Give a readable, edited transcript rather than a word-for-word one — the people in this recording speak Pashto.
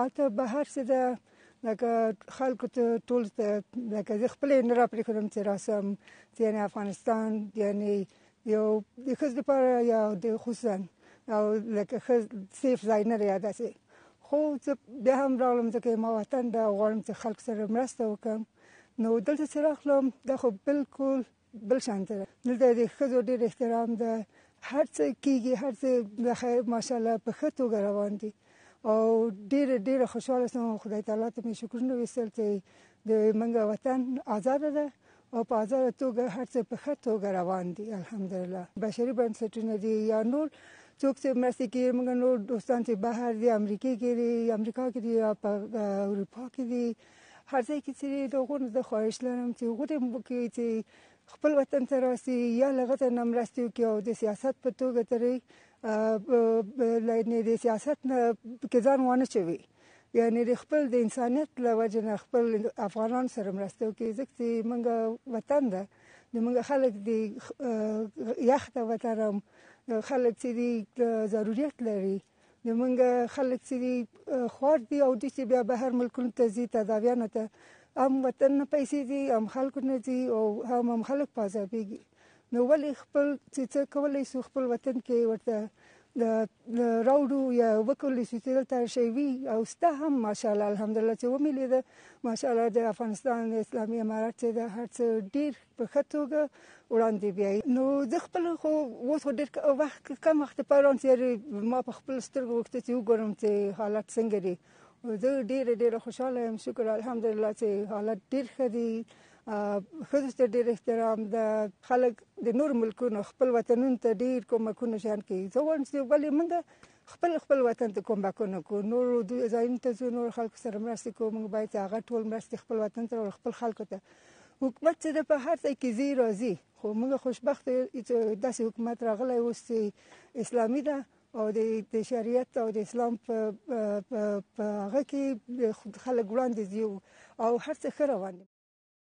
هلته بهر څه ده لکه خلکو ته ټول ته لکه زه خپلې نه راپرېښودم چې راسم چې یعنې افغانستان یعنې یو د ښځو لپاره یا د خصوصا او لکه ښه سیف ځای نه دی داسې خو زه بیا هم راغلم ځکه ما وطن ده او غواړم چې خلکو سره مرسته وکړم نو دلته چې راغلم دا خو بالکل بل شان ده دلته د ښځو ډېر احترام ده هر څه کېږي هر څه د خیر ماشاءالله په ښه توګه روان دي او ډېره خوشحاله شوم خدای تعالی ته مې شکرونه ویستل چې د موږ وطن آزاده ده او په آزاده توګه هر څه په ښه توګه روان دي الحمدلله بشري بنسټونه دي یا نور څوک چې مرستې کوي موږ نور دوستان چې بهر دي امریکا کې دي یا په اروپا کې دي هر ځای کې چې د هغو نه زه خواهش لرم چې هغوی وکړي چې خپل وطن ته راسي یا له هغه ته نه مرستې وکړي او د سیاست په توګه ترې د سیاست نه پکې ځان وانه چوي یعنې د خپل د انسانیت له وجې نه خپل افغانانو سره مرسته وکړي ځکه چې موږ وطن ده د موږ خلک د یخ ته وطن خلک چې دي ضرورت لري د موږ خلک چې دي خوار دي او دوی چې بیا بهر ملکونو ته ځي تداویانو ته هم وطن نه پیسې دي هم خلکو نه ځي او هم خلک په عذابېږي نو ولې خپل چې څه کولی شو خپل وطن کې ورته راوړو یا وکولی شو چې دلته شی وي او سته هم ماشاءالله الحمدلله چې ومې لیده ماشاءالله د افغانستان اسلامي امارت چې ده هر څه ډېر په ښه توګه وړاندې بیایي نو زه خپل خو اوس خو ډېر وخت کم وخت پرون چې ما په خپل سترګو غوښته چې وګورم چې حالت څنګه دي زه ډېره خوشحاله یم شکر الحمدلله چې حالت ډېر ښه دي ښځو ته ډېر احترام ده خلک د نور ملکونو خپل وطنونو ته ډېر کومکونه شیان کوي زه غواړم چې ولې موږ خپل وطن ته کومکونه کوو نورو ځایونو ته ځو نورو خلکو سره مرستې کوو موږ باید هغه ټول مرستې خپل وطن ته راوړو خپل خلکو ته حکومت چې ده په هر ځای کې ځي راځي خو موږ خوشبخته یو چې داسې حکومت راغلی اوس چې اسلامي ده او د شریعت او د اسلام په هغه کې خلک وړاندې ځي او هر څه ښه روان دي